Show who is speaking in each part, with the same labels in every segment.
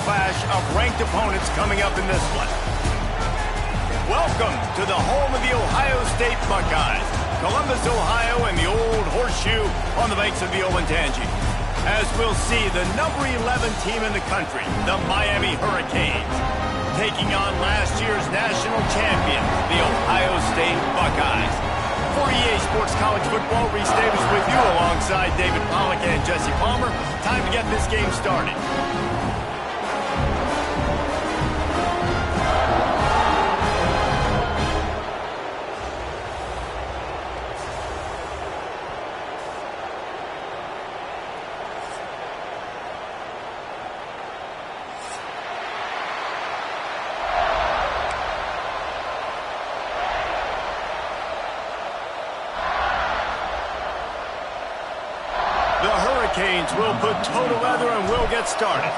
Speaker 1: clash of ranked opponents coming up in this one. Welcome to the home of the Ohio State Buckeyes, Columbus, Ohio, and the Old Horseshoe on the banks of the Olentangy. As we'll see, the number 11 team in the country, the Miami Hurricanes, taking on last year's national champion, the Ohio State Buckeyes. For EA Sports College Football, Reese Davis with you alongside David Pollack and Jesse Palmer. Time to get this game started. Hurricanes will put toe to leather and will get started.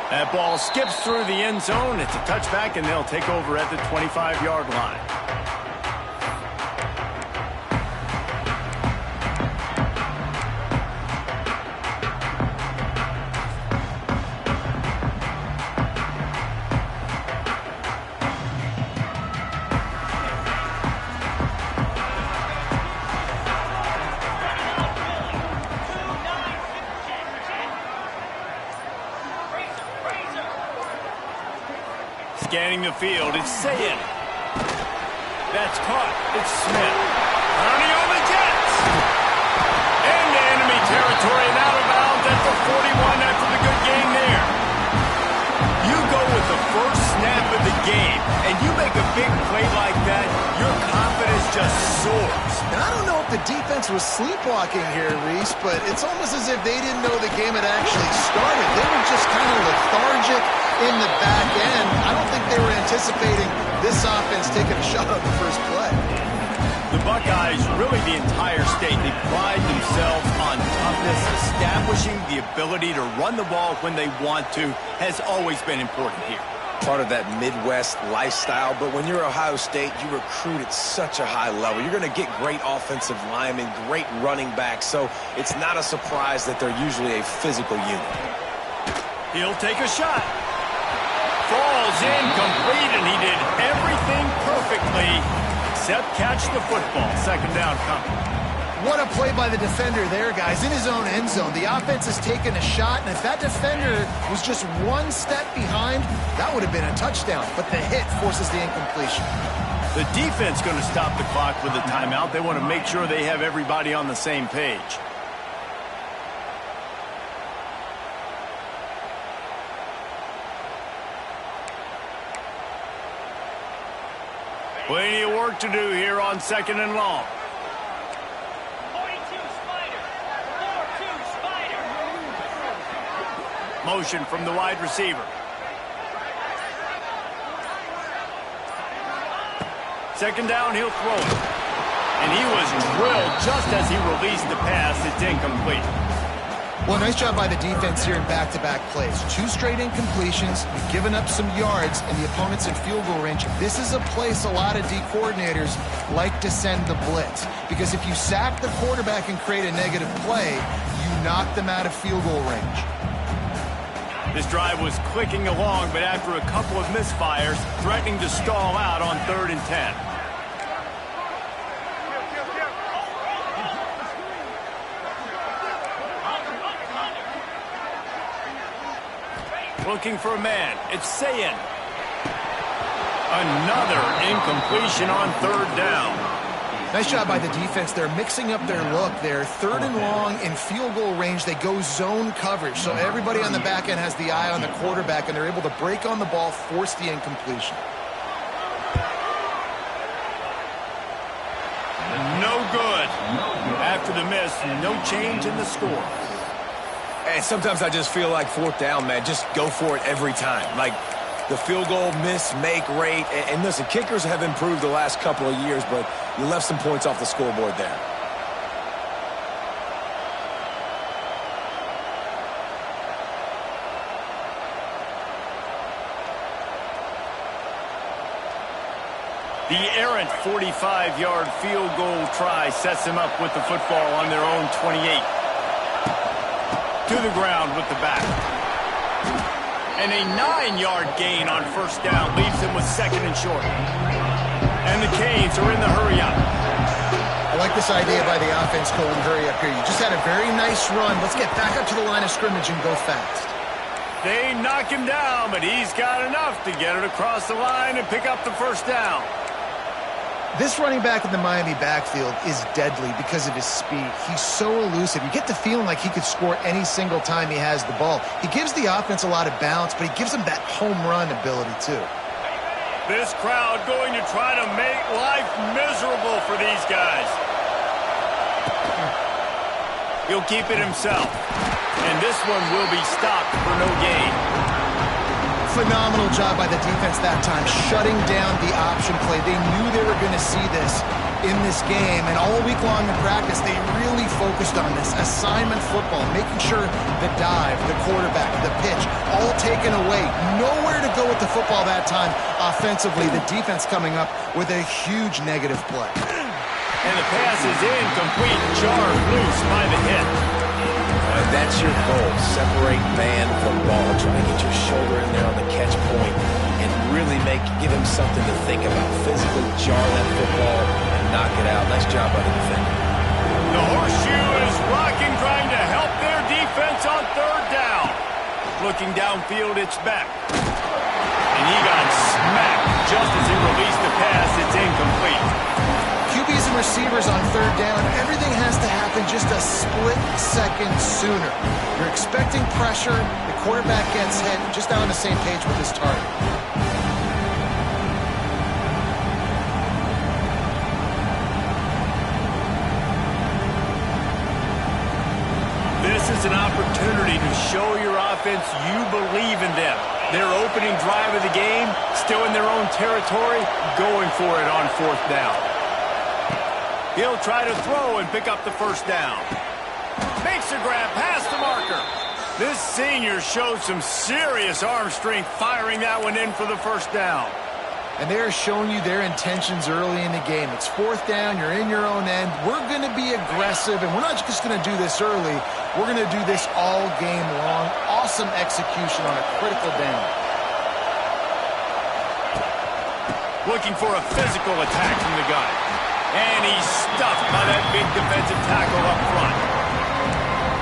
Speaker 1: That ball skips through the end zone. It's a touchback, and they'll take over at the 25-yard line. Scanning the field, it's Sayin. That's caught. It's Smith. Running on the Jets. Into enemy territory and out of bounds at the 41 after the good game there. You go with the first snap of the game, and you make a big play like that, your confidence just soars.
Speaker 2: And I don't know if the defense was sleepwalking here, Reese, but it's almost as if they didn't know the game had actually started. They were just kind of lethargic in the back end. I don't think they were anticipating this offense taking a shot on the first play.
Speaker 1: The Buckeyes, really the entire state, they pride themselves on toughness. Establishing the ability to run the ball when they want to has always been important here.
Speaker 3: Part of that Midwest lifestyle, but when you're Ohio State, you recruit at such a high level. You're going to get great offensive linemen, great running backs, so it's not a surprise that they're usually a physical unit.
Speaker 1: He'll take a shot. Falls incomplete, and he did everything perfectly except catch the football. Second down coming.
Speaker 2: What a play by the defender there, guys, in his own end zone. The offense has taken a shot, and if that defender was just one step behind, that would have been a touchdown. But the hit forces the incompletion.
Speaker 1: The defense going to stop the clock with a timeout. They want to make sure they have everybody on the same page. Plenty of work to do here on second and long. Motion from the wide receiver. Second down, he'll throw it. And he was drilled just as he released the pass. It's incomplete.
Speaker 2: Well, nice job by the defense here in back-to-back plays. 2 straight incompletions, you've given up some yards, and the opponent's in field goal range. This is a place a lot of D coordinators like to send the blitz. Because if you sack the quarterback and create a negative play, you knock them out of field goal range.
Speaker 1: This drive was clicking along, but after a couple of misfires, threatening to stall out on 3rd and 10. Looking for a man. It's Sayin. Another incompletion on 3rd down.
Speaker 2: Nice job by the defense. They're mixing up their look there. 3rd and long in field goal range. They go zone coverage. So everybody on the back end has the eye on the quarterback, and they're able to break on the ball, force the incompletion.
Speaker 1: No good. After the miss, no change in the score.
Speaker 3: And sometimes I just feel like 4th down, man, just go for it every time. Like the field goal miss-make rate. And listen, kickers have improved the last couple of years, but you left some points off the scoreboard there.
Speaker 1: The errant 45-yard field goal try sets them up with the football on their own 28. To the ground with the back. And a 9-yard gain on first down leaves them with second and short. And the Canes are in the hurry-up.
Speaker 2: I like this idea by the offense going hurry up here. You just had a very nice run. Let's get back up to the line of scrimmage and go fast.
Speaker 1: They knock him down, but he's got enough to get it across the line and pick up the first down.
Speaker 2: This running back in the Miami backfield is deadly because of his speed. He's so elusive. You get the feeling like he could score any single time he has the ball. He gives the offense a lot of balance, but he gives them that home run ability too.
Speaker 1: This crowd going to try to make life miserable for these guys. He'll keep it himself. And this one will be stopped for no gain.
Speaker 2: Phenomenal job by the defense that time, shutting down the option play. They knew they were going to see this in this game, and all week long in practice, they really focused on this assignment football, making sure the dive, the quarterback, the pitch, all taken away. Nowhere to go with the football that time offensively. The defense coming up with a huge negative play.
Speaker 1: And the pass is incomplete, jarred loose by the hit.
Speaker 3: That's your goal. Separate man from ball. Try to get your shoulder in there on the catch point and really give him something to think about. Physically jar that football and knock it out. Nice job by the defender.
Speaker 1: The horseshoe is rocking, trying to help their defense on third down. Looking downfield, it's back. And he got smacked just as he released the pass. It's incomplete.
Speaker 2: QBs and receivers on third down, everything has to happen just a split second sooner. You're expecting pressure, the quarterback gets hit, just not on the same page with his target.
Speaker 1: This is an opportunity to show your offense you believe in them. Their opening drive of the game, still in their own territory, going for it on fourth down. He'll try to throw and pick up the first down. Makes a grab past the marker. This senior showed some serious arm strength firing that one in for the first down.
Speaker 2: And they're showing you their intentions early in the game. It's fourth down, you're in your own end. We're going to be aggressive, and we're not just going to do this early. We're going to do this all game long. Awesome execution on a critical down.
Speaker 1: Looking for a physical attack from the gun. And he's stuffed by that big defensive tackle up front.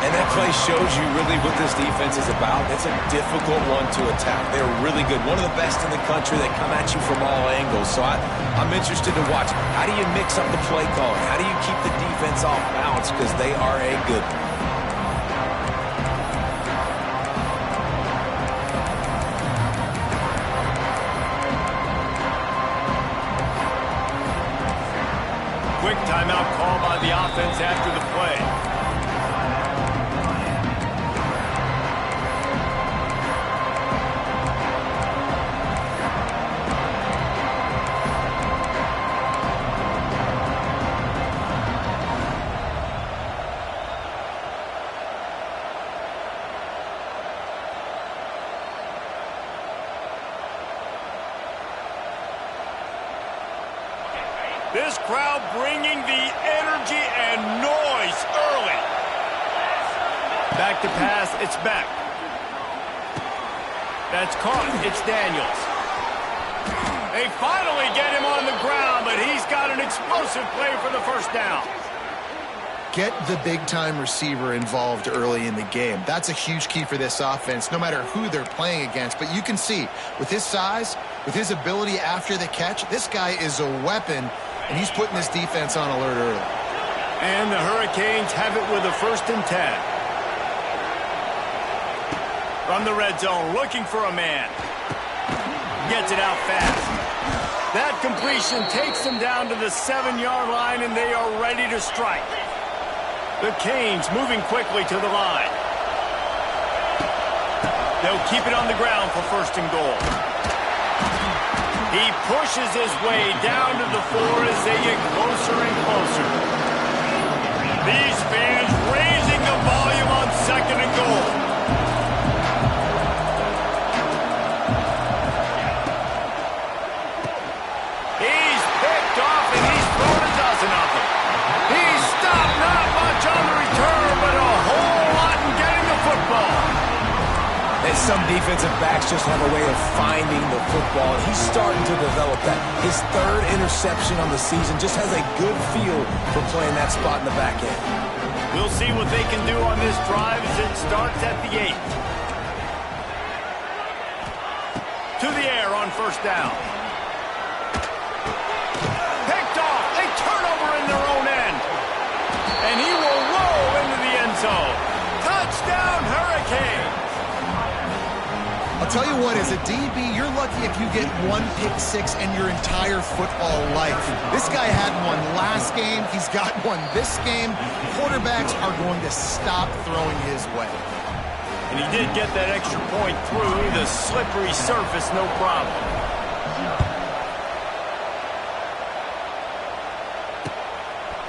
Speaker 3: And that play shows you really what this defense is about. It's a difficult one to attack. They're really good. One of the best in the country. They come at you from all angles. So I'm interested to watch. How do you mix up the play calling? How do you keep the defense off balance? Because they are a good one.
Speaker 1: Quick timeout call by the offense after the play. This crowd bringing the energy and noise early. Back to pass, it's back. That's caught, it's Daniels. They finally get him on the ground, but he's got an explosive play for the first down.
Speaker 2: Get the big-time receiver involved early in the game. That's a huge key for this offense, no matter who they're playing against. But you can see, with his size, with his ability after the catch, this guy is a weapon, and he's putting this defense on alert early.
Speaker 1: And the Hurricanes have it with a 1st and 10. From the red zone, looking for a man. Gets it out fast. That completion takes them down to the 7-yard line, and they are ready to strike. The Canes moving quickly to the line. They'll keep it on the ground for 1st and goal. He pushes his way down to the 4 as they get closer and closer. These fans raising the volume on 2nd and goal. He's
Speaker 3: Some defensive backs just have a way of finding the football, and he's starting to develop that. His third interception on the season just has a good feel for playing that spot in the back end.
Speaker 1: We'll see what they can do on this drive as it starts at the 8. To the air on first down. Picked off. A turnover in their own end. And he will roll into the end zone. Touchdown, Hurricanes.
Speaker 2: I'll tell you what, as a DB, you're lucky if you get one pick six in your entire football life. This guy had one last game. He's got one this game. Quarterbacks are going to stop throwing his way.
Speaker 1: And he did get that extra point through the slippery surface, no problem.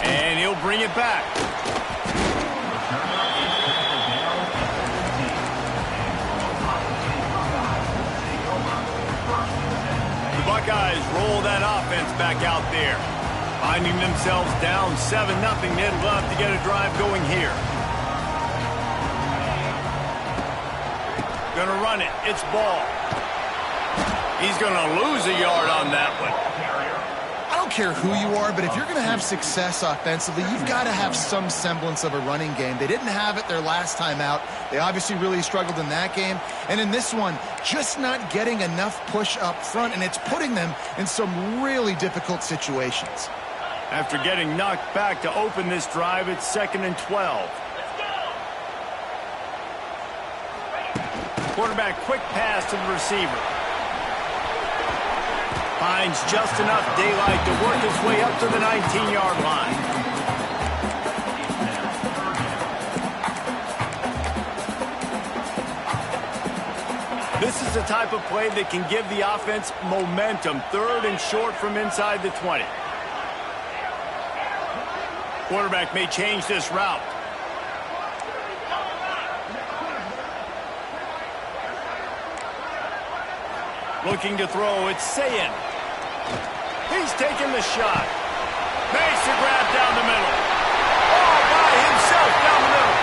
Speaker 1: And he'll bring it back. Buckeyes roll that offense back out there. Finding themselves down 7-0. They'd love to get a drive going here. Gonna run it. It's ball. He's gonna lose a yard on that one.
Speaker 2: I don't care who you are, but if you're going to have success offensively, you've got to have some semblance of a running game. They didn't have it their last time out. They obviously really struggled in that game. And in this one, just not getting enough push up front, and it's putting them in some really difficult situations.
Speaker 1: After getting knocked back to open this drive, it's 2nd and 12. Quarterback quick pass to the receiver. Finds just enough daylight to work his way up to the 19-yard line. This is the type of play that can give the offense momentum. 3rd and short from inside the 20. Quarterback may change this route. Looking to throw, it's Sayin. He's taking the shot. Makes a grab down the middle. All by himself down the middle.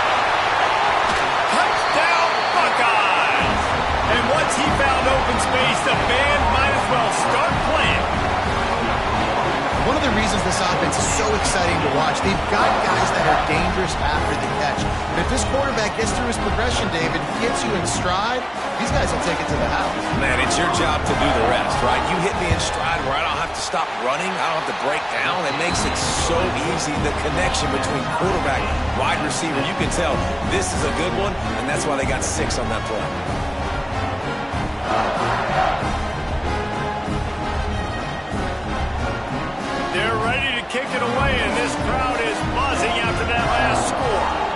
Speaker 1: Touchdown, Buckeyes! And once he found open space, the band might as well start playing.
Speaker 2: One of the reasons this offense is so exciting to watch, they've got guys that are dangerous after the catch. But if this quarterback gets through his progression, David, gets you in stride, these guys will take it to the house.
Speaker 3: Man, it's your job to do the rest, right? You hit me in stride where I don't have to stop running. I don't have to break down. It makes it so easy. The connection between quarterback, wide receiver, you can tell this is a good one, and that's why they got 6 on that play.
Speaker 1: They're ready to kick it away, and this crowd is buzzing after that last score.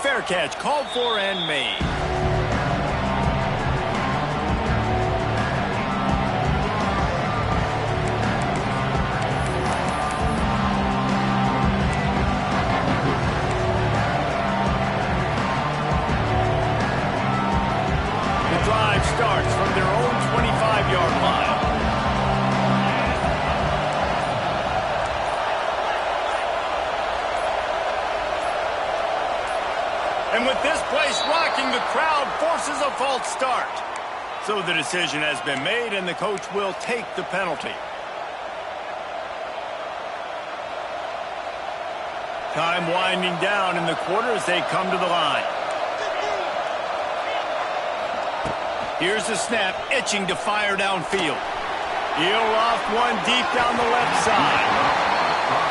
Speaker 1: Fair catch, called for and made. The drive starts from their own 25-yard line. And with this place rocking, the crowd forces a false start. So the decision has been made, and the coach will take the penalty. Time winding down in the quarter as they come to the line. Here's the snap, itching to fire downfield. He'll loft one deep down the left side.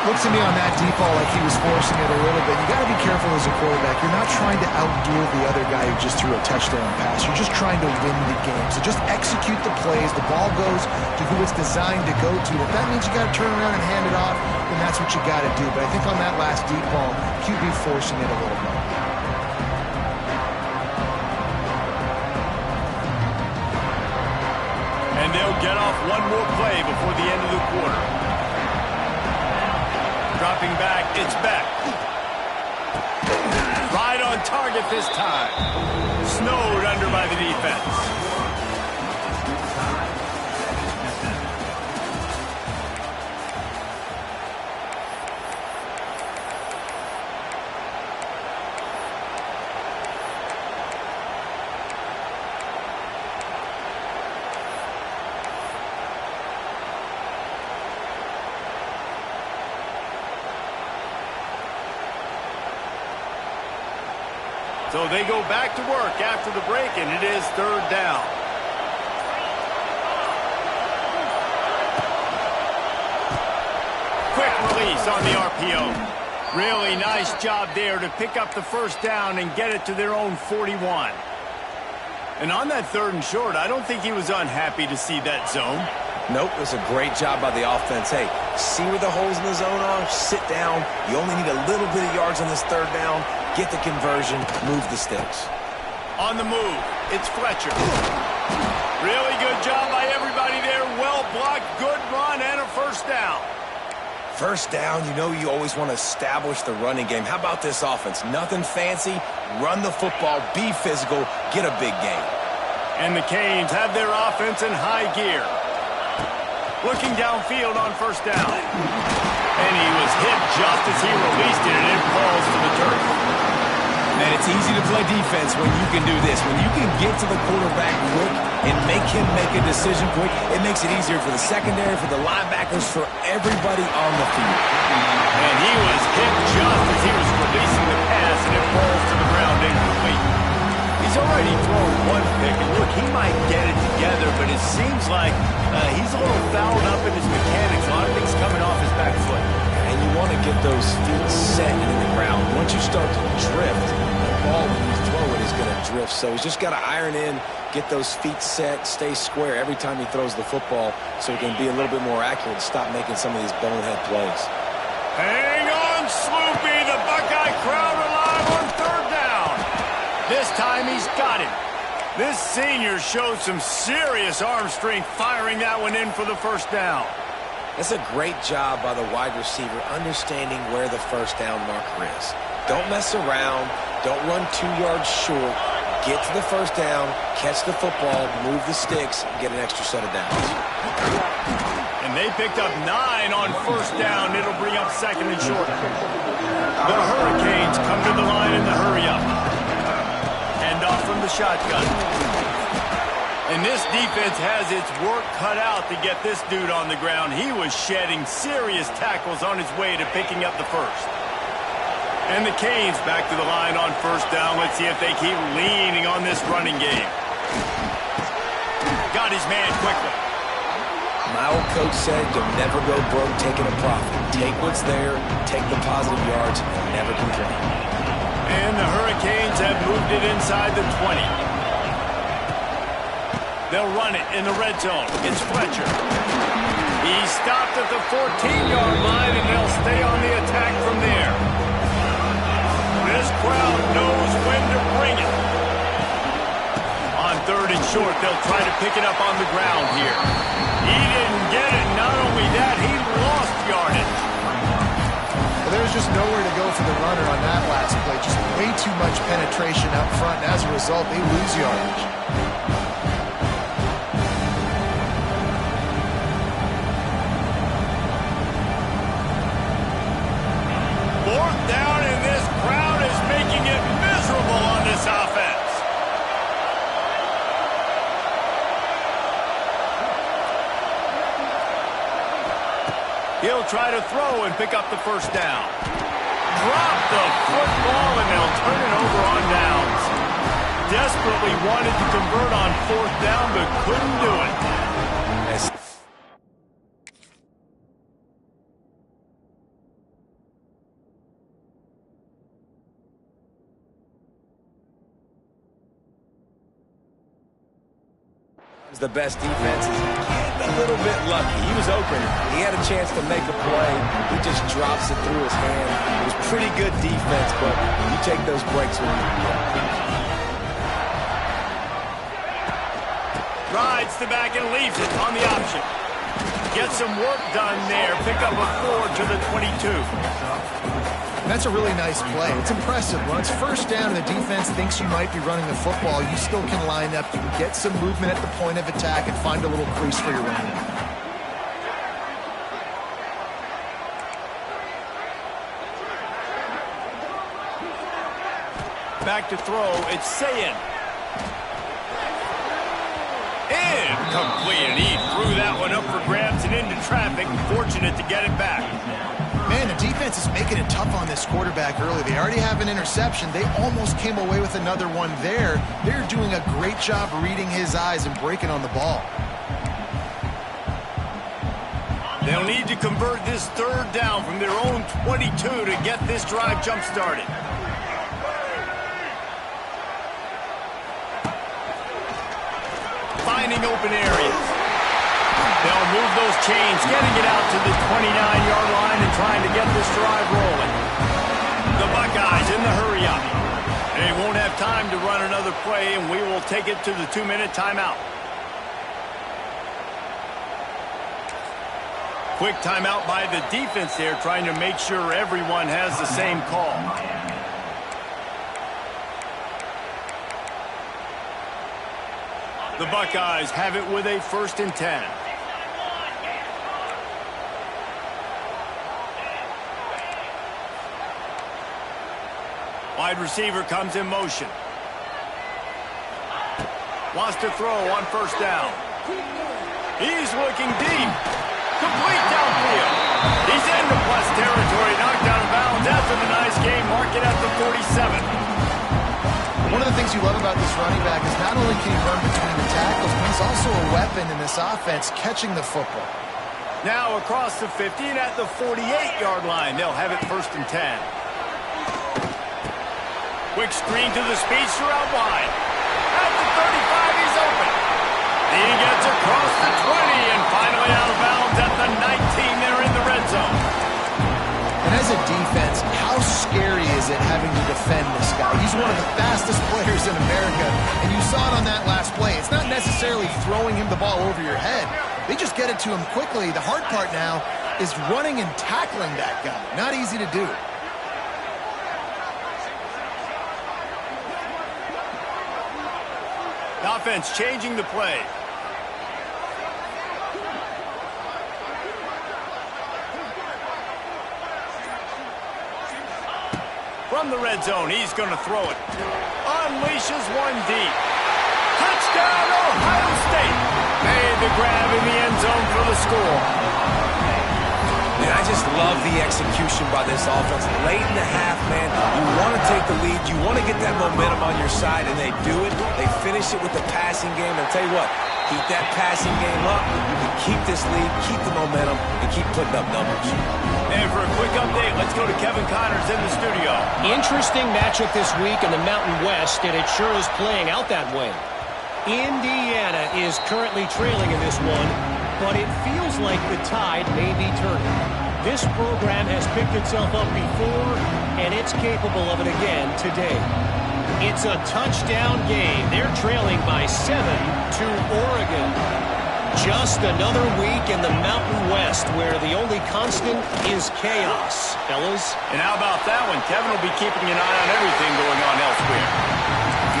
Speaker 2: Looks to me on that deep ball like he was forcing it a little bit. You got to be careful as a quarterback. You're not trying to outduel the other guy who just threw a touchdown pass. You're just trying to win the game. So just execute the plays. The ball goes to who it's designed to go to. If that means you got to turn around and hand it off, then that's what you got to do. But I think on that last deep ball, QB forcing it a little bit.
Speaker 1: And they'll get off one more play before the end of the quarter. Dropping back, it's Beck. Right on target this time. Snowed under by the defense. So they go back to work after the break, and it is third down. Quick release on the RPO. Really nice job there to pick up the first down and get it to their own 41. And on that third and short, I don't think he was unhappy to see that zone.
Speaker 3: Nope, it was a great job by the offense. Hey, see where the holes in the zone are? Sit down. You only need a little bit of yards on this third down. Get the conversion, move the sticks.
Speaker 1: On the move, it's Fletcher. Really good job by everybody there. Well blocked, good run, and a first down.
Speaker 3: First down, you know you always want to establish the running game. How about this offense? Nothing fancy. Run the football, be physical, get a big gain.
Speaker 1: And the Canes have their offense in high gear. Looking downfield on first down. And he was hit just as he released it, and it falls to the turf.
Speaker 3: Man, it's easy to play defense when you can do this. When you can get to the quarterback quick and make him make a decision quick, it makes it easier for the secondary, for the linebackers, for everybody on the field.
Speaker 1: And he was hit just as he was releasing the pass, and it falls to the ground incomplete. He's already thrown one pick, and look, he might get it together, but it seems like he's a little fouled up in his mechanics. A lot of things coming off his back foot.
Speaker 3: And you want to get those feet set in the ground. Once you start to drift, the ball, when you throw it, is going to drift. So he's just got to iron in, get those feet set, stay square every time he throws the football so he can be a little bit more accurate and stop making some of these bonehead plays.
Speaker 1: Hang on, Sloopy. The Buckeye crowd alive on third down. This time he's got it. This senior showed some serious arm strength firing that one in for the first down.
Speaker 3: That's a great job by the wide receiver understanding where the first down marker is. Don't mess around. Don't run 2 yards short. Get to the first down, catch the football, move the sticks, get an extra set of downs.
Speaker 1: And they picked up 9 on first down. It'll bring up second and short. The Hurricanes come to the line in the hurry-up. Hand off from the shotgun. And this defense has its work cut out to get this dude on the ground. He was shedding serious tackles on his way to picking up the first. And the Canes back to the line on first down. Let's see if they keep leaning on this running game. Got his man quickly.
Speaker 3: My old coach said you'll never go broke taking a profit. Take what's there, take the positive yards, and never complain.
Speaker 1: And the Hurricanes have moved it inside the 20. They'll run it in the red zone. It's Fletcher. He stopped at the 14-yard line, and they'll stay on the attack from there. This crowd knows when to bring it. On third and short, they'll try to pick it up on the ground here. He didn't get it. Not only that, he lost yardage.
Speaker 2: Well, there's just nowhere to go for the runner on that last play. Just way too much penetration up front, and as a result, they lose yardage.
Speaker 1: Fourth down, and this crowd is making it miserable on this offense. He'll try to throw and pick up the first down. Drop the football, and they'll turn it over on downs. Desperately wanted to convert on fourth down, but couldn't do it.
Speaker 3: The best defense is getting a little bit lucky. He was open. He had a chance to make a play. He just drops it through his hand. It was pretty good defense, but you take those breaks when you can get it.
Speaker 1: Rides the back and leaves it on the option. Get some work done there. Pick up a 4 to the 22.
Speaker 2: That's a really nice play. It's impressive. When it's first down and the defense thinks you might be running the football, you still can line up. You can get some movement at the point of attack and find a little crease for your running.
Speaker 1: Back to throw. It's Sayin. Incomplete, and he threw that one up for grabs and into traffic. Fortunate to get it back.
Speaker 2: Man, the defense is making making it tough on this quarterback early. They already have an interception. They almost came away with another one there. They're doing a great job reading his eyes and breaking on the ball.
Speaker 1: They'll need to convert this third down from their own 22 to get this drive jump-started. Finding open areas. They'll move those chains, getting it out to the 29-yard line and trying to get this drive rolling. The Buckeyes in the hurry-up. They won't have time to run another play, and we will take it to the 2-minute timeout. Quick timeout by the defense there, trying to make sure everyone has the same call. The Buckeyes have it with a 1st and 10. Wide receiver comes in motion. Wants to throw on 1st down. He's looking deep. Complete downfield. He's into plus territory, knocked out of bounds after the nice game. Mark it at the 47.
Speaker 2: One of the things you love about this running back is not only can he run between the tackles, but he's also a weapon in this offense, catching the football.
Speaker 1: Now across the 50 and at the 48-yard line. They'll have it 1st and 10. Quick screen to the speedster out wide. At the 35, he's open. He gets across the 20 and finally out of bounds at the 19. They're in the red zone.
Speaker 2: And as a defense, how scary is it having to defend this guy? He's one of the fastest players in America, and you saw it on that last play. It's not necessarily throwing him the ball over your head. They just get it to him quickly. The hard part now is running and tackling that guy. Not easy to do.
Speaker 1: The offense changing the play. From the red zone, he's going to throw it. Unleashes one deep. Touchdown, Ohio State. Made the grab in the end zone for the score.
Speaker 3: Man, I just love the execution by this offense. Late in the half, man, you want to take the lead. You want to get that momentum on your side, and they do it. They finish it with the passing game. And I'll tell you what, keep that passing game up, and keep this lead, keep the momentum, and keep putting up numbers.
Speaker 1: And for a quick update, let's go to Kevin Connors in the studio.
Speaker 4: Interesting matchup this week in the Mountain West, and it sure is playing out that way. Indiana is currently trailing in this one, but it feels like the tide may be turning. This program has picked itself up before, and it's capable of it again today. It's a touchdown game. They're trailing by 7 to Oregon. Just another week in the Mountain West where the only constant is chaos, fellas.
Speaker 1: And how about that one? Kevin will be keeping an eye on everything going on elsewhere.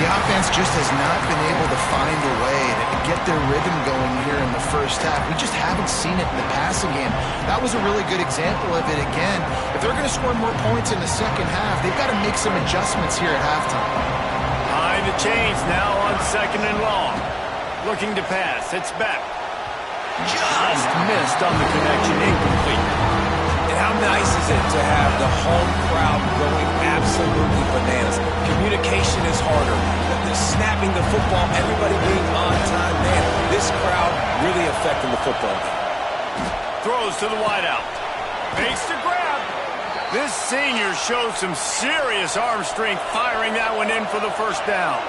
Speaker 2: The offense just has not been able to find a way to get their rhythm going here in the first half. We just haven't seen it in the passing game. That was a really good example of it again. If they're going to score more points in the second half, they've got to make some adjustments here at halftime.
Speaker 1: Behind the chains now on 2nd and long. Looking to pass. It's back. Just missed on the connection. Incomplete.
Speaker 3: And how nice is it to have the home crowd going absolutely bananas? Communication is harder. The snapping the football, everybody being on time. Man, this crowd really affecting the football game.
Speaker 1: Throws to the wideout. Fakes the grab. This senior shows some serious arm strength, firing that one in for the 1st down.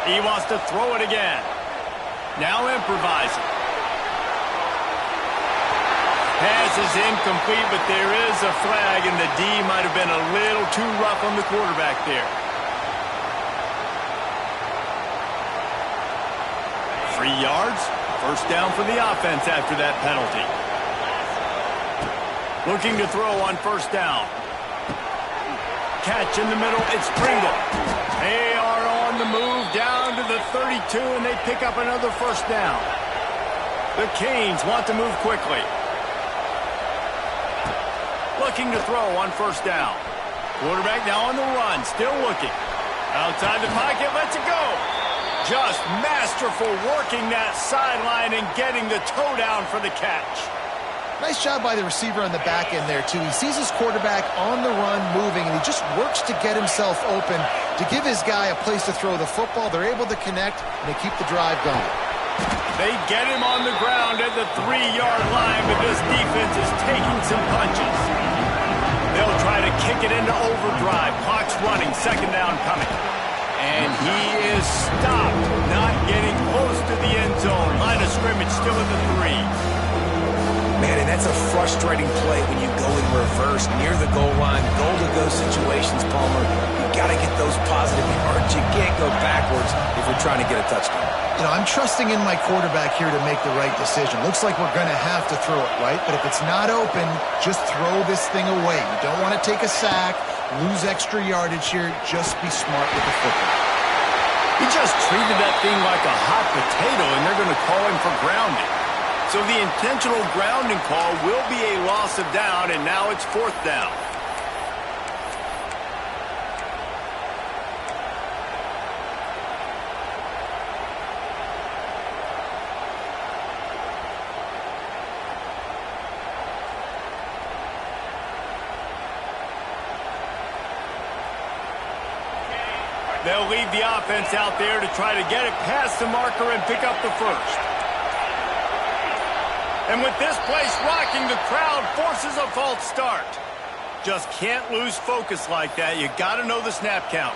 Speaker 1: He wants to throw it again. Now improvising. Pass is incomplete, but there is a flag, and the D might have been a little too rough on the quarterback there. 3 yards. 1st down for the offense after that penalty. Looking to throw on 1st down. Catch in the middle. It's Pringle. They are on the move down to the 32, and they pick up another 1st down. The Canes want to move quickly. Looking to throw on 1st down. Quarterback now on the run, still looking. Outside the pocket, lets it go. Just masterful working that sideline and getting the toe down for the catch.
Speaker 2: Nice job by the receiver on the back end there, too. He sees his quarterback on the run moving, and he just works to get himself open to give his guy a place to throw the football. They're able to connect, and they keep the drive going.
Speaker 1: They get him on the ground at the 3-yard line, but this defense is taking some punches. They'll try to kick it into overdrive. Clock's running, second down coming. And he is stopped, not getting close to the end zone. Line of scrimmage still at the 3.
Speaker 3: Man, and that's a frustrating play when you go in reverse near the goal line, goal-to-go situations, Palmer. You got to get those positive yards. You can't go backwards if you're trying to get a touchdown.
Speaker 2: You know, I'm trusting in my quarterback here to make the right decision. Looks like we're going to have to throw it, right? But if it's not open, just throw this thing away. You don't want to take a sack, lose extra yardage here. Just be smart with the football.
Speaker 1: He just treated that thing like a hot potato, and they're going to call him for grounding. So the intentional grounding call will be a loss of down, and now it's 4th down. They'll leave the offense out there to try to get it past the marker and pick up the first. And with this place rocking, the crowd forces a false start. Just can't lose focus like that. You got to know the snap count.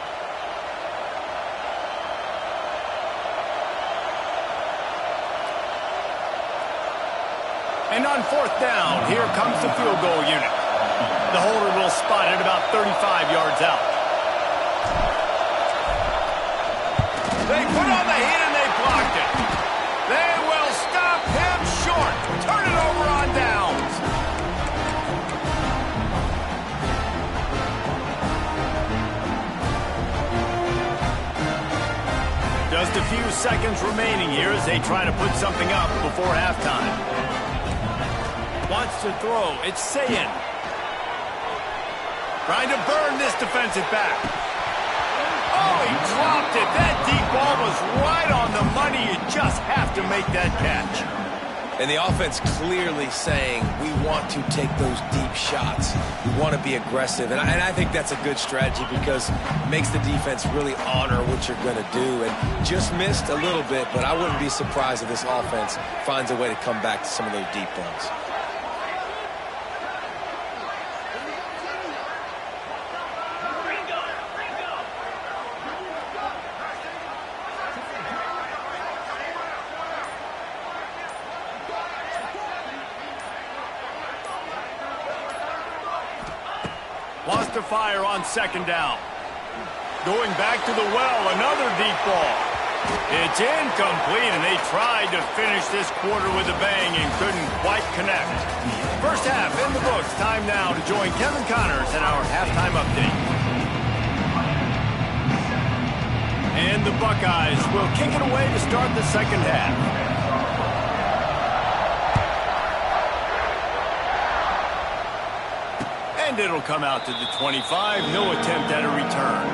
Speaker 1: And on 4th down, here comes the field goal unit. The holder will spot it about 35 yards out. They put on the heat and they blocked it. They will stop him short. Turn it over on downs. Just a few seconds remaining here as they try to put something up before halftime. Wants to throw. It's Sayin. Trying to burn this defensive back. Oh, he dropped it. That deep ball was right on the money. You just have to make that catch.
Speaker 3: And the offense clearly saying, we want to take those deep shots. We want to be aggressive. And I think that's a good strategy because it makes the defense really honor what you're going to do. And just missed a little bit, but I wouldn't be surprised if this offense finds a way to come back to some of those deep balls.
Speaker 1: Wants to fire on 2nd down. Going back to the well, another deep ball. It's incomplete, and they tried to finish this quarter with a bang and couldn't quite connect. First half in the books. Time now to join Kevin Connors in our halftime update. And the Buckeyes will kick it away to start the second half. And it'll come out to the 25. No attempt at a return.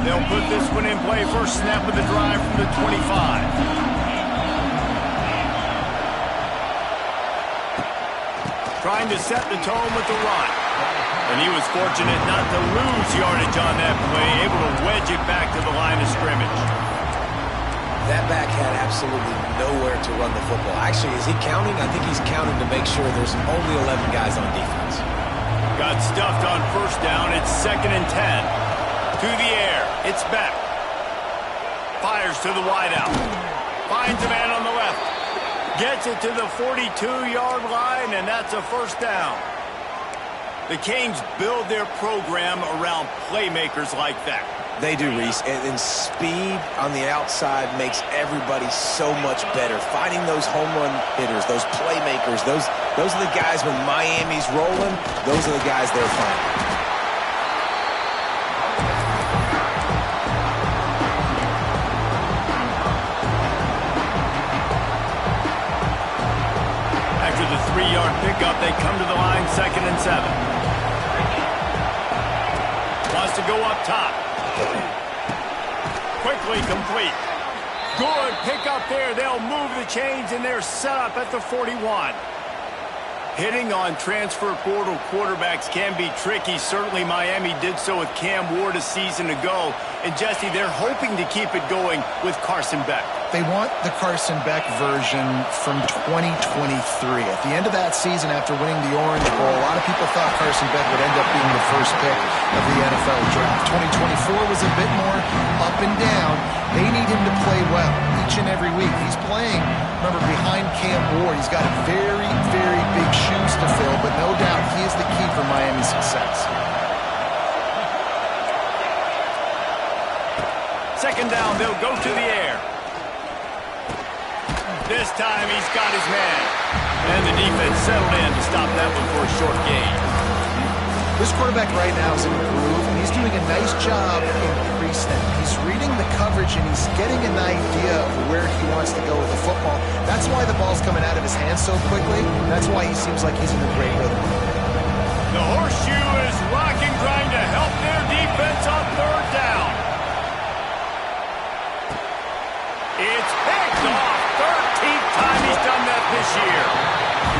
Speaker 1: They'll put this one in play. First snap of the drive from the 25. Trying to set the tone with the run. And he was fortunate not to lose yardage on that play, able to wedge it back to the line of scrimmage.
Speaker 3: That back had absolutely nowhere to run the football. Actually, is he counting? I think he's counting to make sure there's only 11 guys on defense.
Speaker 1: Got stuffed on first down. It's 2nd and 10. To the air. It's back. Fires to the wideout. Finds a man on the left. Gets it to the 42-yard line, and that's a first down. The Canes build their program around playmakers like that.
Speaker 3: They do, Reese, and speed on the outside makes everybody so much better. Finding those home run hitters, those playmakers, those are the guys when Miami's rolling, those are the guys they're finding.
Speaker 1: After the 3-yard pickup, they come to the line 2nd and 7. Wants to go up top. Quickly complete. Good pickup there. They'll move the chains, and they're set up at the 41. Hitting on transfer portal quarterbacks can be tricky. Certainly Miami did so with Cam Ward a season ago. And Jesse, they're hoping to keep it going with Carson Beck.
Speaker 2: They want the Carson Beck version from 2023. At the end of that season, after winning the Orange Bowl, a lot of people thought Carson Beck would end up being the first pick of the NFL draft. 2024 was a bit more up and down. They need him to play well each and every week. He's playing, remember, behind Cam Ward. He's got very, very big shoes to fill, but no doubt he is the key for Miami's success.
Speaker 1: 2nd down, they'll go to the air. This time he's got his man. And the defense settled in to stop that one for a short gain.
Speaker 2: This quarterback right now is in a groove, and he's doing a nice job in pre-snap. He's reading the coverage, and he's getting an idea of where he wants to go with the football. That's why the ball's coming out of his hands so quickly. That's why he seems like he's in a great rhythm.
Speaker 1: The horseshoe is rocking, trying to help their defense on 3rd down. It's picked off. 13th time he's done that this year.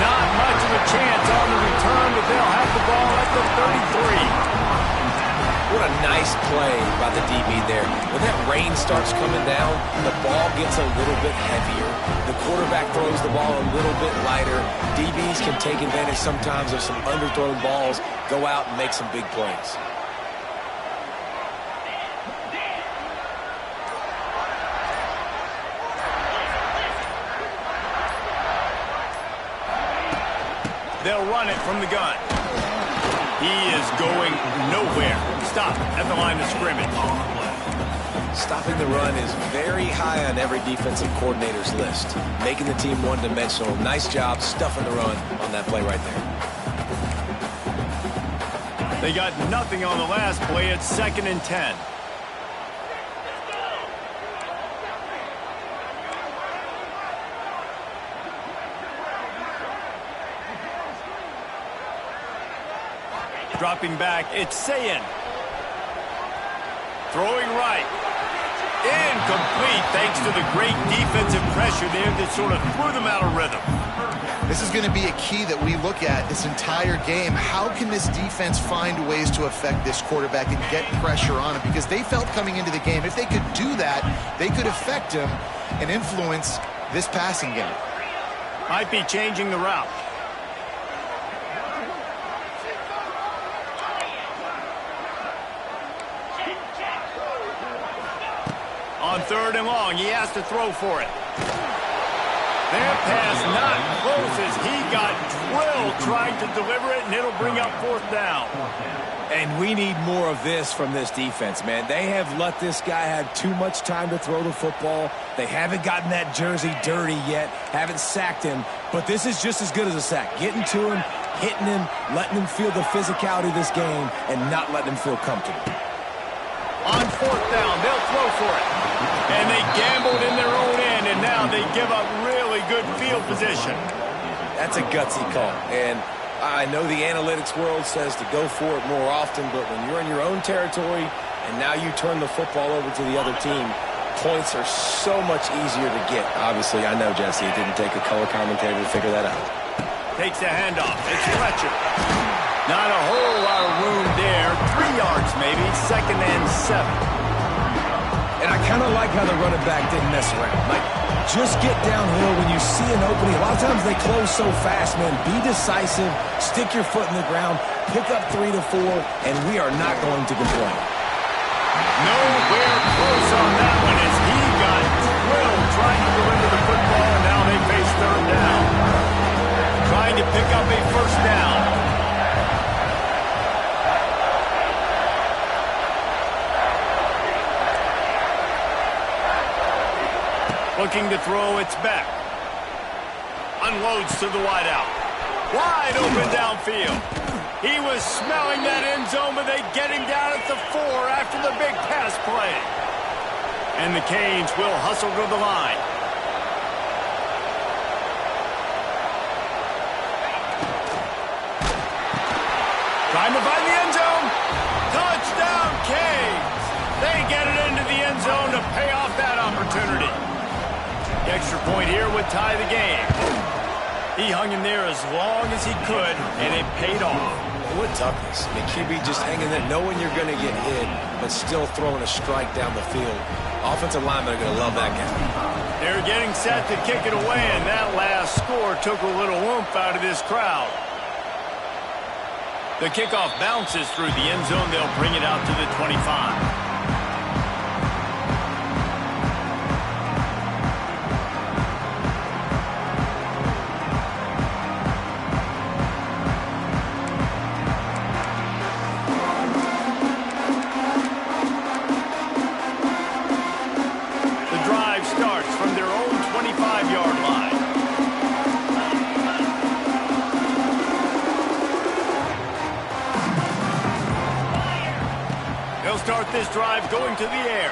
Speaker 1: Not much of a chance on the return, but they'll have the ball at the 33.
Speaker 3: What a nice play by the DB there. When that rain starts coming down, the ball gets a little bit heavier. The quarterback throws the ball a little bit lighter. DBs can take advantage sometimes of some underthrown balls, go out and make some big plays.
Speaker 1: They'll run it from the gun. He is going nowhere. Stop at the line of scrimmage.
Speaker 3: Stopping the run is very high on every defensive coordinator's list. Making the team one-dimensional. Nice job stuffing the run on that play right there.
Speaker 1: They got nothing on the last play. It's 2nd and 10. Dropping back, it's Sayin. Throwing right. Incomplete, thanks to the great defensive pressure there that sort of threw them out of rhythm.
Speaker 2: This is going to be a key that we look at this entire game. How can this defense find ways to affect this quarterback and get pressure on him? Because they felt coming into the game, if they could do that, they could affect him and influence this passing game.
Speaker 1: Might be changing the route. On 3rd and long, he has to throw for it. Their pass not close as he got drilled trying to deliver it, and it'll bring up 4th down.
Speaker 3: And we need more of this from this defense, man. They have let this guy have too much time to throw the football. They haven't gotten that jersey dirty yet, haven't sacked him, but this is just as good as a sack. Getting to him, hitting him, letting him feel the physicality of this game, and not letting him feel comfortable.
Speaker 1: On 4th down, they'll throw for it. And they gambled in their own end, and now they give up really good field position.
Speaker 3: That's a gutsy call. And I know the analytics world says to go for it more often, but when you're in your own territory and now you turn the football over to the other team, points are so much easier to get. Obviously, I know, Jesse, it didn't take a color commentator to figure that out.
Speaker 1: Takes the handoff. It's Fletcher. Not a whole lot of room there. 3 yards maybe. 2nd and 7.
Speaker 3: And I kind of like how the running back didn't mess around. Like, just get downhill when you see an opening. A lot of times they close so fast, man. Be decisive. Stick your foot in the ground. Pick up 3 to 4, and we are not going to complain.
Speaker 1: Nowhere close on that one as he got drilled trying to deliver the football, and now they face 3rd down. Trying to pick up a 1st down. Looking to throw, it's back. Unloads to the wideout. Wide open downfield. He was smelling that end zone, but they get him down at the 4 after the big pass play. And the Canes will hustle to the line. Trying to find the end zone. Touchdown, Canes. They get it into the end zone to pay off that opportunity. The extra point here would tie the game. He hung in there as long as he could, and it paid off.
Speaker 3: What toughness. I mean, QB just hanging there, knowing you're going to get hit, but still throwing a strike down the field. Offensive linemen are going to love that guy.
Speaker 1: They're getting set to kick it away, and that last score took a little oomph out of this crowd. The kickoff bounces through the end zone. They'll bring it out to the 25. Start this drive going to the air.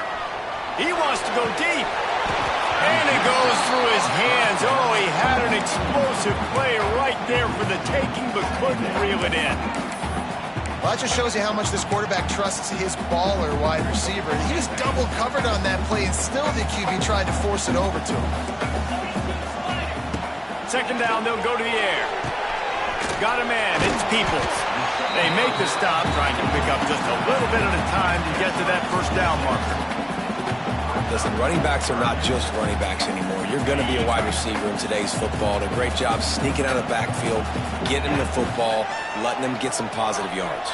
Speaker 1: He wants to go deep. And it goes through his hands. Oh, he had an explosive play right there for the taking, but couldn't reel it in.
Speaker 2: Well, that just shows you how much this quarterback trusts his baller wide receiver. He was double covered on that play, and still the QB tried to force it over to him.
Speaker 1: Second down, they'll go to the air. Got a man. It's Peoples. They make the stop, trying to pick up just a little bit at a time to get to that first down marker.
Speaker 3: Listen, running backs are not just running backs anymore. You're going to be a wide receiver in today's football. And a great job sneaking out of the backfield, getting the football, letting them get some positive yards.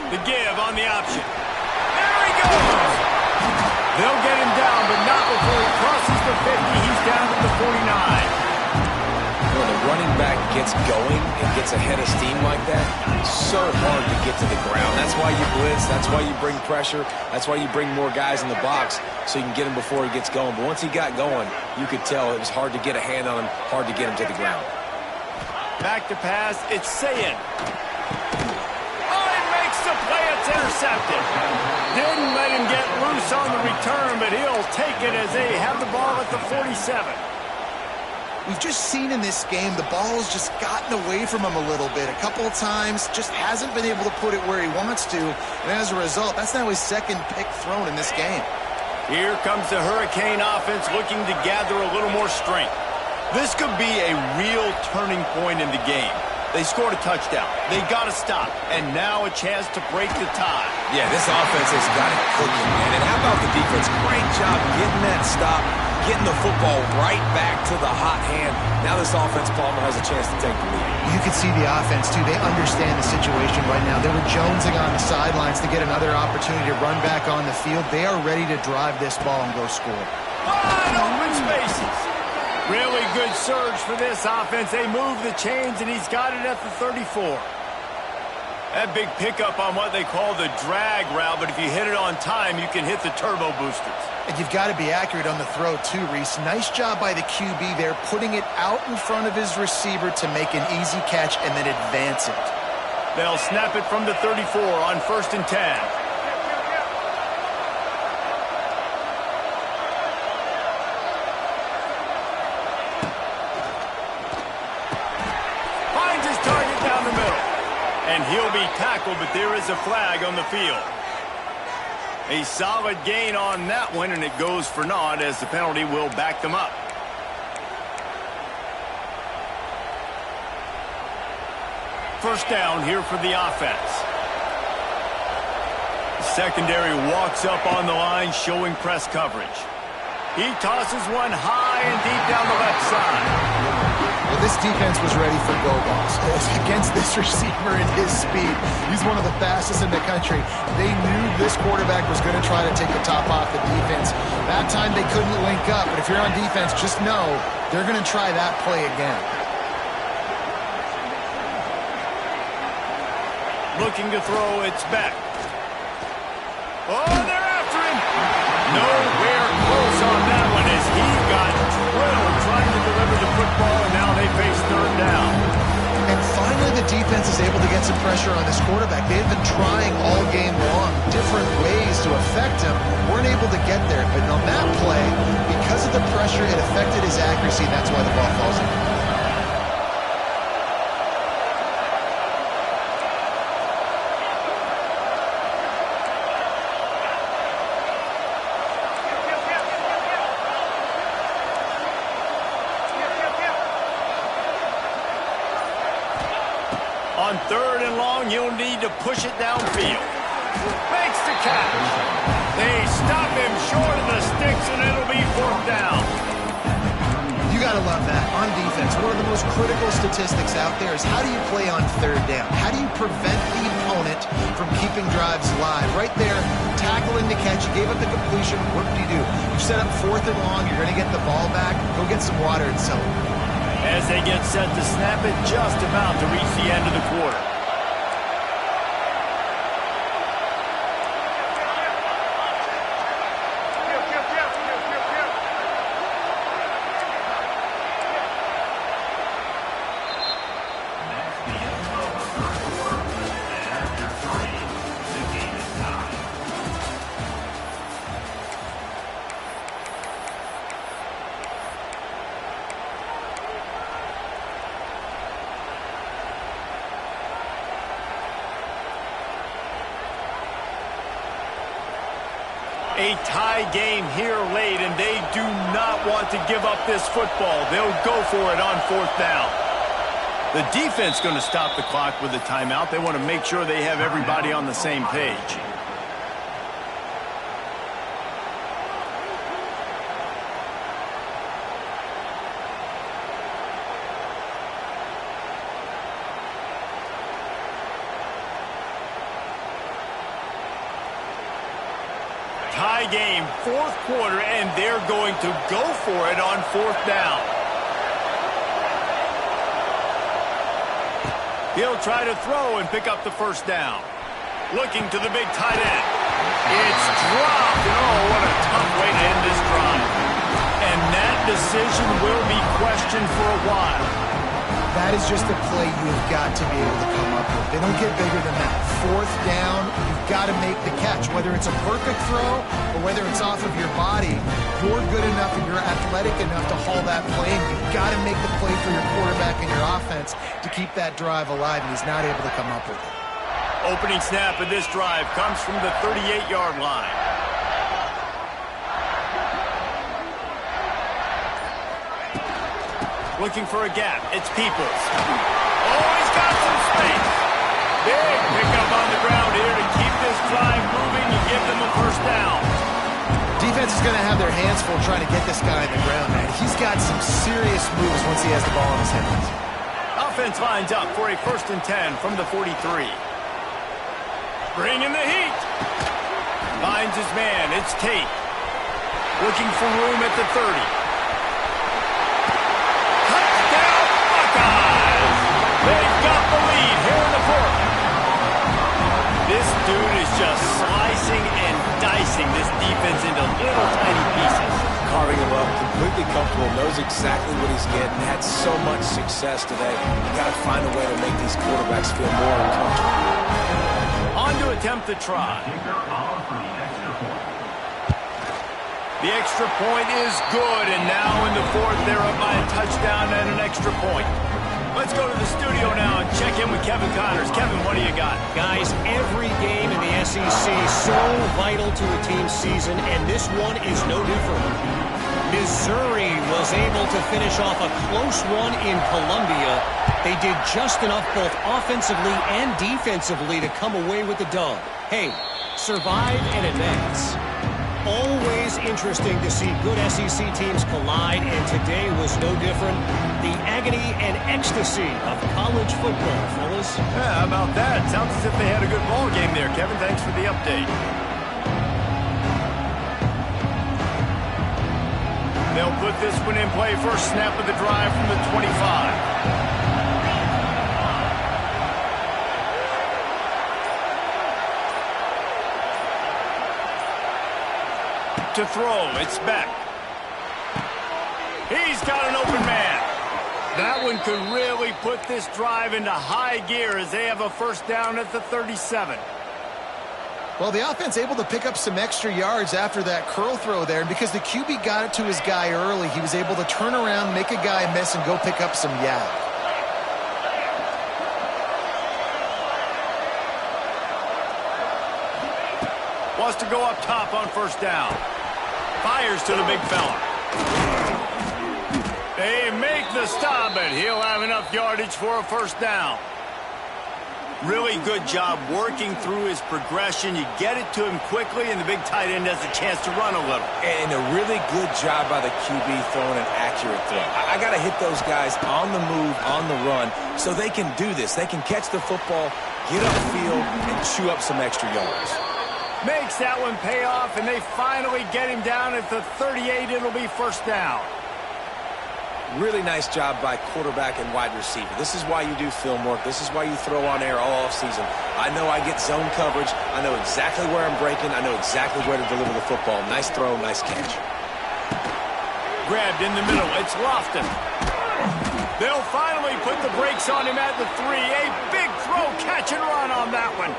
Speaker 1: The give on the option. There he goes! They'll get him down, but not before he crosses the 50. He's down at the 49.
Speaker 3: When the running back gets going and gets ahead of steam like that, it's so hard to get to the ground. That's why you blitz. That's why you bring pressure. That's why you bring more guys in the box so you can get him before he gets going. But once he got going, you could tell it was hard to get a hand on him, hard to get him to the ground.
Speaker 1: Back to pass. It's Sayin. Oh, he makes the play. It's intercepted. Didn't let him get loose on the return, but he'll take it as they have the ball at the 47.
Speaker 2: We've just seen in this game the ball's just gotten away from him a little bit. A couple of times, just hasn't been able to put it where he wants to. And as a result, that's now his second pick thrown in this game.
Speaker 1: Here comes the Hurricane offense looking to gather a little more strength. This could be a real turning point in the game. They scored a touchdown. They got to stop. And now a chance to break the tie.
Speaker 3: Yeah, this offense has got it cooking, man. And how about the defense? Great job getting that stop, getting the football right back to the hot hand. Now this offense, Palmer, has a chance to take the lead.
Speaker 2: You can see the offense, too. They understand the situation right now. They were jonesing on the sidelines to get another opportunity to run back on the field. They are ready to drive this ball and go score.
Speaker 1: Wide open spaces. Really good surge for this offense. They move the chains, and he's got it at the 34. That big pickup on what they call the drag route, but if you hit it on time, you can hit the turbo boosters.
Speaker 2: And you've got to be accurate on the throw, too, Reese. Nice job by the QB there, putting it out in front of his receiver to make an easy catch and then advance it.
Speaker 1: They'll snap it from the 34 on 1st and 10. And he'll be tackled, but there is a flag on the field. A solid gain on that one, and it goes for naught as the penalty will back them up. First down here for the offense. Secondary walks up on the line, showing press coverage. He tosses one high and deep down the left side.
Speaker 2: Well, this defense was ready for go balls. Against this receiver and his speed, he's one of the fastest in the country. They knew this quarterback was going to try to take the top off the defense. That time they couldn't link up, but if you're on defense, just know they're going to try that play again.
Speaker 1: Looking to throw, it's Beck. Oh, they're after him. Nowhere close on that one as he got drilled trying to deliver the football, and now they face third down.
Speaker 2: And finally the defense is able to get some pressure on this quarterback. They've been trying all game long different ways to affect him. Weren't able to get there, but on that play, because of the pressure, it affected his accuracy, and that's why the ball falls in.
Speaker 1: On 3rd and long, he'll need to push it downfield. Makes the catch. They stop him short of the sticks, and it'll be 4th down.
Speaker 2: You got to love that. On defense, one of the most critical statistics out there is how do you play on 3rd down? How do you prevent the opponent from keeping drives alive? Right there, tackling the catch. You gave up the completion. What do? You set up 4th and long. You're going to get the ball back. Go get some water and celebrate.
Speaker 1: As they get set to snap it, just about to reach the end of the quarter. A tie game here late, and they do not want to give up this football. They'll go for it on 4th down. The defense going to stop the clock with a timeout. They want to make sure they have everybody on the same page. Tie game, 4th quarter, and they're going to go for it on 4th down. He'll try to throw and pick up the 1st down. Looking to the big tight end. It's dropped, and oh, what a tough way to end this drive. And that decision will be questioned for a while.
Speaker 2: That is just a play you've got to be able to come up with. They don't get bigger than that. 4th down, you've got to make the catch. Whether it's a perfect throw or whether it's off of your body, you're good enough and you're athletic enough to haul that play, and you've got to make the play for your quarterback and your offense to keep that drive alive, and he's not able to come up with it.
Speaker 1: Opening snap of this drive comes from the 38-yard line. Looking for a gap. It's Peoples. Oh, he's got some space. Big pickup on the ground here to keep this drive moving and give them a 1st down.
Speaker 2: Defense is going to have their hands full trying to get this guy on the ground, man. He's got some serious moves once he has the ball in his hands.
Speaker 1: Offense lines up for a 1st and 10 from the 43. Bringing the heat. Finds his man. It's Tate. Looking for room at the 30. They've got the lead here in the 4th. This dude is just slicing and dicing this defense into little tiny pieces.
Speaker 3: Carving him up, completely comfortable, knows exactly what he's getting, had so much success today. You got to find a way to make these quarterbacks feel more uncomfortable.
Speaker 1: On to attempt the try. The extra point is good, and now in the 4th, they're up by a touchdown and an extra point. Let's go to the studio now and check in with Kevin Connors. Kevin, what do you got?
Speaker 4: Guys, every game in the SEC so vital to a team's season, and this one is no different. Missouri was able to finish off a close one in Columbia. They did just enough both offensively and defensively to come away with the dub. Hey, survive and advance. Always interesting to see good SEC teams collide, and today was no different. The agony and ecstasy of college football, fellas.
Speaker 1: Yeah, how about that? Sounds as if they had a good ball game there, Kevin. Thanks for the update. They'll put this one in play. First snap of the drive from the 25. To throw, it's Beck. He's got an open man. That one could really put this drive into high gear as they have a 1st down at the 37.
Speaker 2: Well, the offense able to pick up some extra yards after that curl throw there, and because the QB got it to his guy early, he was able to turn around, make a guy miss, and go pick up some yak.
Speaker 1: Wants to go up top on 1st down. Fires to the big fella. They make the stop, but he'll have enough yardage for a 1st down. Really good job working through his progression. You get it to him quickly, and the big tight end has a chance to run a little.
Speaker 3: And a really good job by the QB throwing an accurate throw. I got to hit those guys on the move, on the run, so they can do this. They can catch the football, get upfield, and chew up some extra yards.
Speaker 1: Makes that one pay off, and they finally get him down at the 38. It'll be first down.
Speaker 3: Really nice job by quarterback and wide receiver. This is why you do film work. This is why you throw on air all offseason. I know I get zone coverage. I know exactly where I'm breaking. I know exactly where to deliver the football. Nice throw, nice catch.
Speaker 1: Grabbed in the middle. It's Lofton. They'll finally put the brakes on him at the 3. A big throw, catch and run on that one.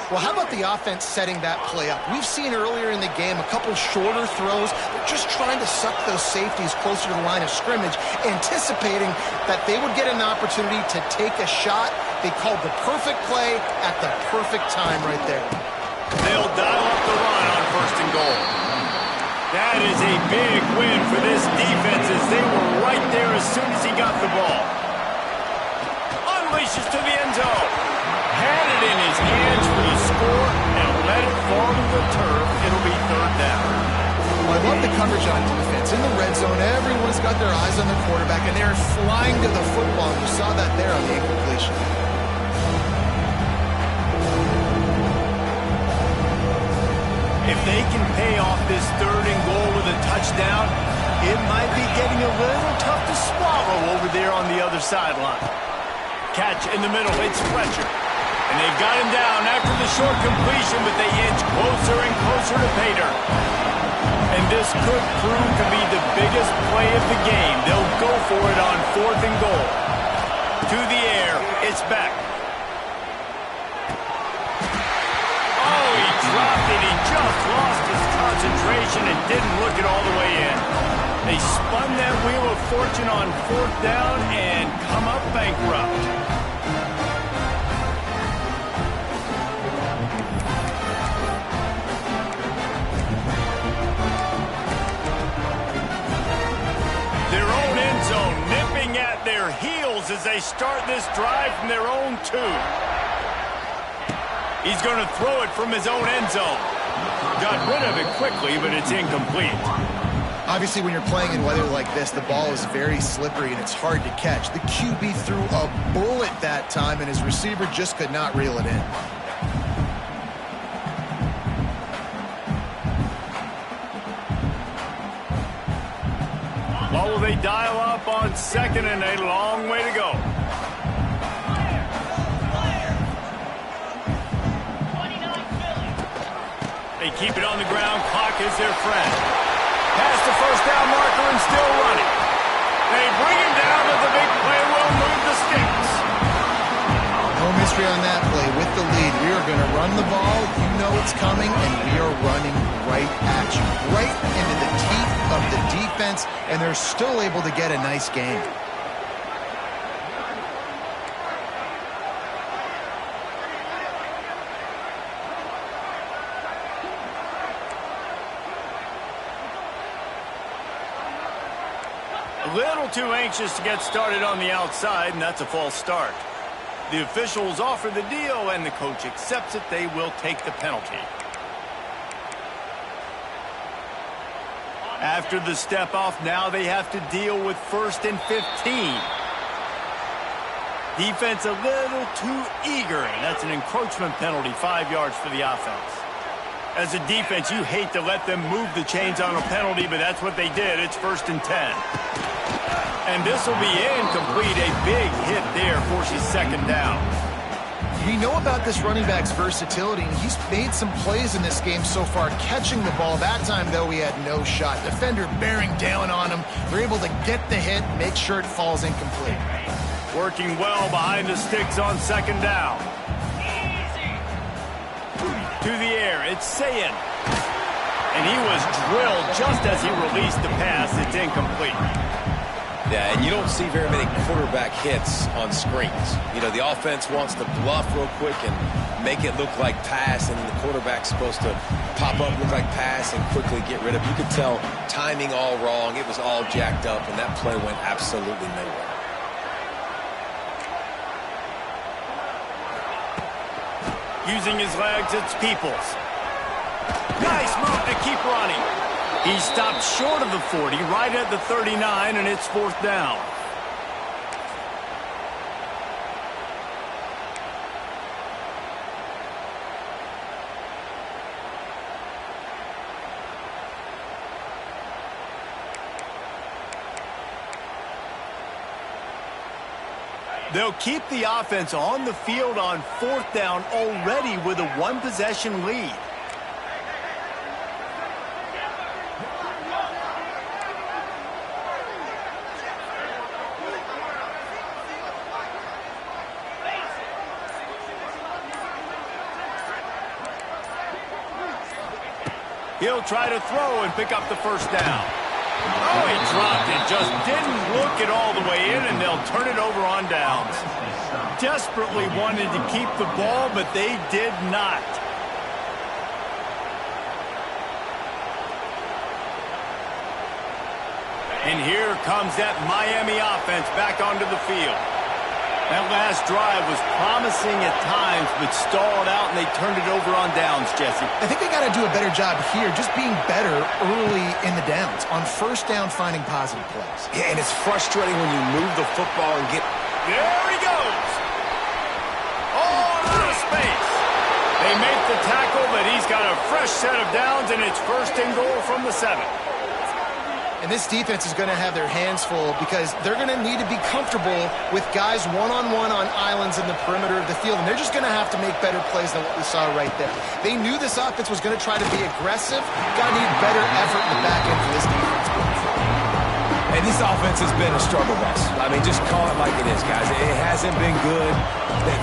Speaker 2: Well, how about the offense setting that play up? We've seen earlier in the game a couple shorter throws. They're just trying to suck those safeties closer to the line of scrimmage, anticipating that they would get an opportunity to take a shot. They called the perfect play at the perfect time right there.
Speaker 1: They'll dial up the run on first and goal. That is a big win for this defense as they were right there as soon as he got the ball. Unleashes to the end zone. Had it in his hands for the score and let it fall to the turf. It'll be third down.
Speaker 2: Well, I love the coverage on defense. In the red zone, everyone's got their eyes on the quarterback, and they're flying to the football. You saw that there on the incompletion.
Speaker 1: If they can pay off this third and goal with a touchdown, it might be getting a little tough to swallow over there on the other sideline. Catch in the middle. It's Fletcher. And they've got him down after the short completion, but they inch closer and closer to pay dirt. And this could prove to be the biggest play of the game. They'll go for it on fourth and goal. To the air, it's back. Oh, he dropped it. He just lost his concentration and didn't look it all the way in. They spun that wheel of fortune on fourth down and come up bankrupt. At their heels as they start this drive from their own 2. He's going to throw it from his own end zone. Got rid of it quickly, but it's incomplete.
Speaker 2: Obviously, when you're playing in weather like this, the ball is very slippery and it's hard to catch. The QB threw a bullet that time, and his receiver just could not reel it in.
Speaker 1: What will they dial up on second and a long way to go? They keep it on the ground. Clock is their friend. Past the first down marker and still running. They bring him down, but the big play will move the sticks.
Speaker 2: No mystery on that play. With the lead, we are going to run the ball. You know it's coming, and we are running right at you. Right into the teeth of the defense, and they're still able to get a nice game.
Speaker 1: A little too anxious to get started on the outside, and that's a false start. The officials offer the deal, and the coach accepts it. They will take the penalty. After the step off, now they have to deal with 1st and 15. Defense a little too eager, and that's an encroachment penalty, 5 yards for the offense. As a defense, you hate to let them move the chains on a penalty, but that's what they did. It's 1st and 10. And this will be incomplete. A big hit there forces second down.
Speaker 2: You know about this running back's versatility, and he's made some plays in this game so far, catching the ball. That time, though, he had no shot. Defender bearing down on him. They're able to get the hit, make sure it falls incomplete.
Speaker 1: Working well behind the sticks on second down. To the air, it's Sayin. And he was drilled just as he released the pass. It's incomplete.
Speaker 3: Yeah, and you don't see very many quarterback hits on screens. You know, the offense wants to bluff real quick and make it look like pass, and then the quarterback's supposed to pop up, look like pass, and quickly get rid of it. You could tell timing all wrong. It was all jacked up, and that play went absolutely nowhere.
Speaker 1: Using his legs, it's Peoples. Nice move to keep running. He stopped short of the 40, right at the 39, and it's 4th down. They'll keep the offense on the field on 4th down already with a 1-possession lead. He'll try to throw and pick up the 1st down. Oh, he dropped it. Just didn't look it all the way in, and they'll turn it over on downs. Desperately wanted to keep the ball, but they did not. And here comes that Miami offense back onto the field. That last drive was promising at times, but stalled out, and they turned it over on downs, Jesse.
Speaker 2: I think they got to do a better job here, just being better early in the downs. On 1st down, finding positive plays.
Speaker 3: Yeah, and it's frustrating when you move the football and get...
Speaker 1: There he goes! All out of space. They make the tackle, but he's got a fresh set of downs, and it's 1st and goal from the 7.
Speaker 2: And this defense is going to have their hands full because they're going to need to be comfortable with guys one-on-one on islands in the perimeter of the field. And they're just going to have to make better plays than what we saw right there. They knew this offense was going to try to be aggressive. Got to need better effort in the back end for this defense.
Speaker 3: And this offense has been a struggle bus. I mean, just call it like it is, guys. It hasn't been good,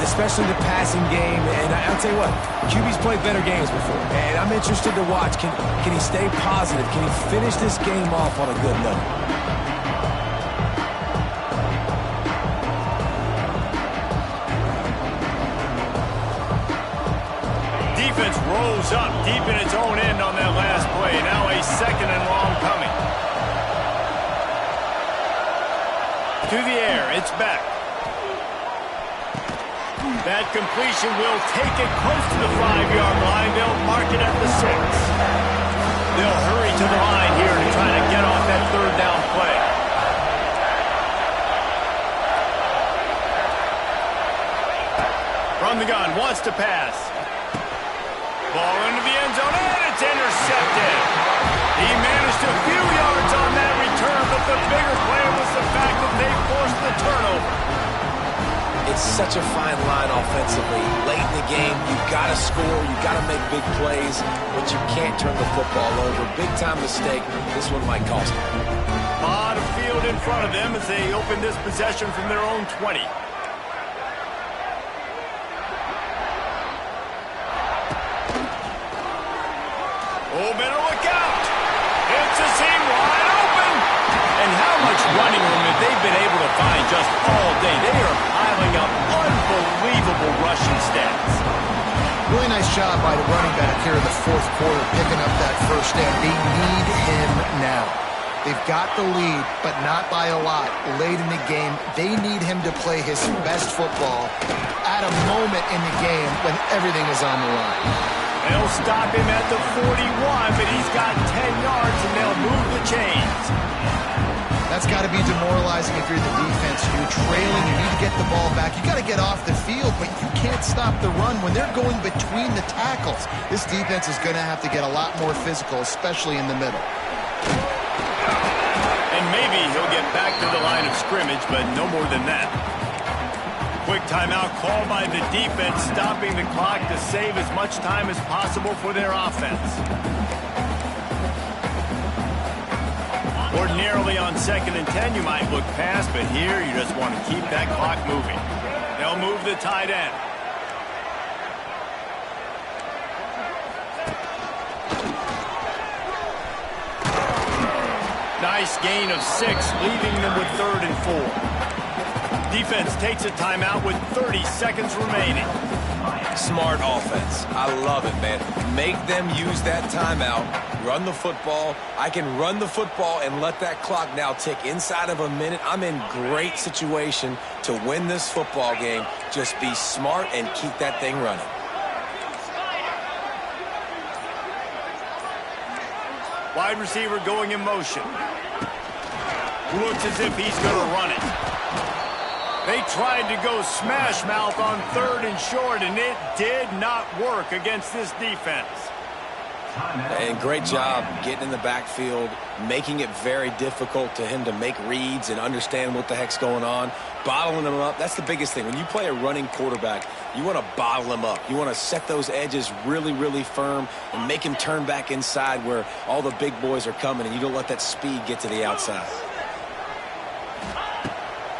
Speaker 3: especially the passing game. And I'll tell you what, QB's played better games before. And I'm interested to watch. Can he stay positive? Can he finish this game off on a good note?
Speaker 1: Defense rolls up deep in its own end on that last play. Now a 2nd and long coming. To the air, it's back. That completion will take it close to the 5-yard line. They'll mark it at the 6. They'll hurry to the line here to try to get off that 3rd down play. From the gun, wants to pass. Ball into the end zone, and it's intercepted. He managed a few yards on that return, but the bigger play was the fact that they forced the turnover.
Speaker 3: It's such a fine line offensively. Late in the game, you've got to score, you've got to make big plays, but you can't turn the football over. Big-time mistake. This one might cost them.
Speaker 1: A lot of field in front of them as they open this possession from their own 20. Oh, better look out. It's a seam wide open. And how much running room have they been able to find just all day? They are piling up unbelievable rushing stats.
Speaker 2: Really nice job by the running back here in the 4th quarter, picking up that 1st down. They need him now. They've got the lead, but not by a lot. Late in the game, they need him to play his best football at a moment in the game when everything is on the line.
Speaker 1: They'll stop him at the 41, but he's got 10 yards, and they'll move the chains.
Speaker 2: That's got to be demoralizing if you're the defense. You're trailing, you need to get the ball back. You got to get off the field, but you can't stop the run when they're going between the tackles. This defense is going to have to get a lot more physical, especially in the middle.
Speaker 1: And maybe he'll get back to the line of scrimmage, but no more than that. Quick timeout called by the defense, stopping the clock to save as much time as possible for their offense. Ordinarily on 2nd and 10, you might look past, but here you just want to keep that clock moving. They'll move the tight end. Nice gain of 6, leaving them with 3rd and 4. Defense takes a timeout with 30 seconds remaining.
Speaker 3: Smart offense. I love it, man. Make them use that timeout. Run the football. I can run the football and let that clock now tick inside of a minute. I'm in great situation to win this football game. Just be smart and keep that thing running.
Speaker 1: Wide receiver going in motion. Looks as if he's going to run it. They tried to go smash mouth on 3rd and short, and it did not work against this defense.
Speaker 3: And great job getting in the backfield, making it very difficult to him to make reads and understand what the heck's going on, bottling them up. That's the biggest thing. When you play a running quarterback, you want to bottle them up. You want to set those edges really, really firm and make him turn back inside where all the big boys are coming, and you don't let that speed get to the outside.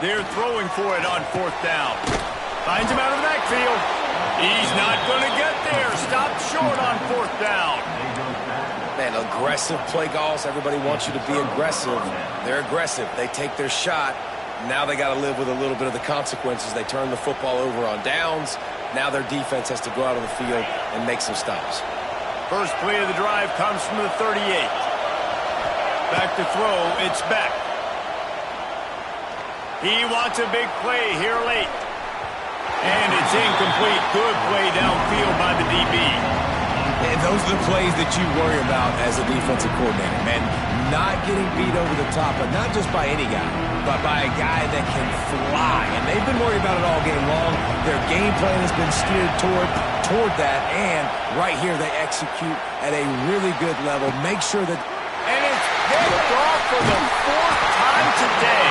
Speaker 1: They're throwing for it on 4th down. Finds him out of the backfield. He's not going to get there. Stopped short on 4th down.
Speaker 3: Man, aggressive play calls. Everybody wants you to be aggressive. They're aggressive. They take their shot. Now they got to live with a little bit of the consequences. They turn the football over on downs. Now their defense has to go out on the field and make some stops.
Speaker 1: First play of the drive comes from the 38. Back to throw. It's Beck. He wants a big play here late. And it's incomplete. Good play downfield by the DB.
Speaker 3: And those are the plays that you worry about as a defensive coordinator, man. Not getting beat over the top, but not just by any guy, but by a guy that can fly. And they've been worried about it all game long. Their game plan has been steered toward that, and right here they execute at a really good level. Make sure that...
Speaker 1: And it's picked off for the 4th time today.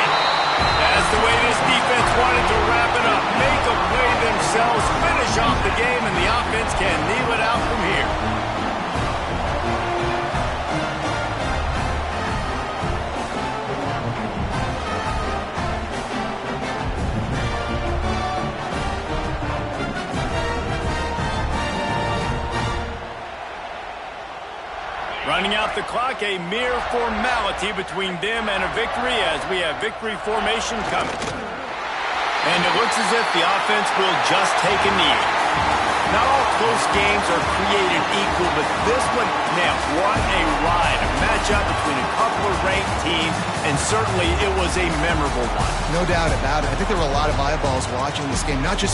Speaker 1: That's the way this defense wanted to wrap it up. Make a play themselves, finish off the game, and the offense can kneel it out from here. Running out the clock, a mere formality between them and a victory as we have victory formation coming. And it looks as if the offense will just take a knee. Not all close games are created equal, but this one, man, what a ride. A matchup between a couple of ranked teams, and certainly it was a memorable one.
Speaker 2: No doubt about it. I think there were a lot of eyeballs watching this game, not just